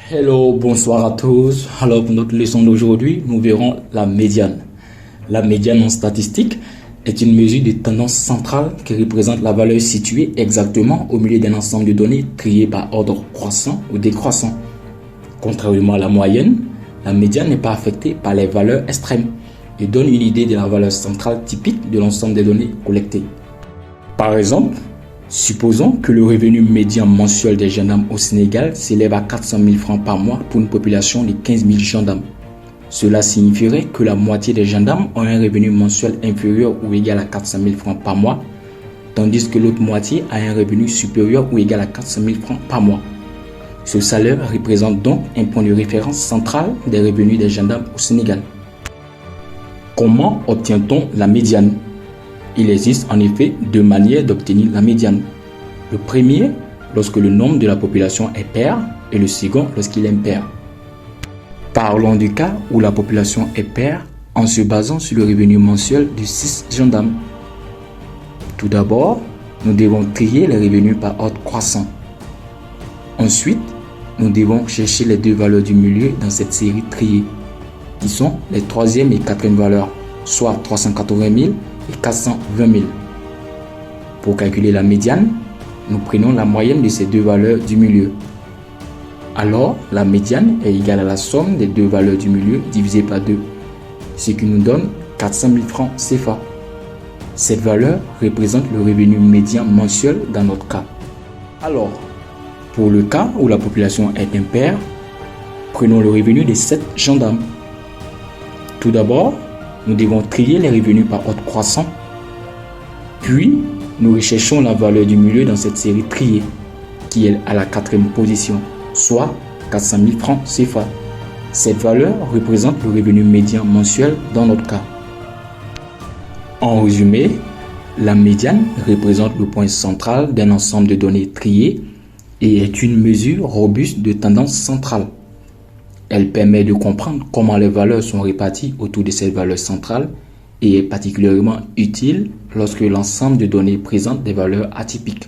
Hello, bonsoir à tous. Alors pour notre leçon d'aujourd'hui, nous verrons la médiane. La médiane en statistique est une mesure de tendance centrale qui représente la valeur située exactement au milieu d'un ensemble de données triées par ordre croissant ou décroissant. Contrairement à la moyenne, la médiane n'est pas affectée par les valeurs extrêmes et donne une idée de la valeur centrale typique de l'ensemble des données collectées. Par exemple, supposons que le revenu médian mensuel des gendarmes au Sénégal s'élève à 400 000 francs par mois pour une population de 15 000 gendarmes. Cela signifierait que la moitié des gendarmes ont un revenu mensuel inférieur ou égal à 400 000 francs par mois, tandis que l'autre moitié a un revenu supérieur ou égal à 400 000 francs par mois. Ce salaire représente donc un point de référence central des revenus des gendarmes au Sénégal. Comment obtient-on la médiane ? Il existe en effet deux manières d'obtenir la médiane. Le premier, lorsque le nombre de la population est pair, et le second, lorsqu'il est impair. Parlons du cas où la population est pair en se basant sur le revenu mensuel de 6 gendarmes. Tout d'abord, nous devons trier les revenus par ordre croissant. Ensuite, nous devons chercher les deux valeurs du milieu dans cette série triée, qui sont les troisième et quatrième valeurs, soit 380 000 et 420 000. Pour calculer la médiane, nous prenons la moyenne de ces deux valeurs du milieu. Alors, la médiane est égale à la somme des deux valeurs du milieu divisée par 2, ce qui nous donne 400 000 francs CFA. Cette valeur représente le revenu médian mensuel dans notre cas. Alors, pour le cas où la population est impaire, prenons le revenu des 7 gendarmes. Tout d'abord, nous devons trier les revenus par ordre croissant, puis nous recherchons la valeur du milieu dans cette série triée, qui est à la 4e position, soit 400 000 francs CFA. Cette valeur représente le revenu médian mensuel dans notre cas. En résumé, la médiane représente le point central d'un ensemble de données triées et est une mesure robuste de tendance centrale. Elle permet de comprendre comment les valeurs sont réparties autour de cette valeur centrale et est particulièrement utile lorsque l'ensemble de données présente des valeurs atypiques.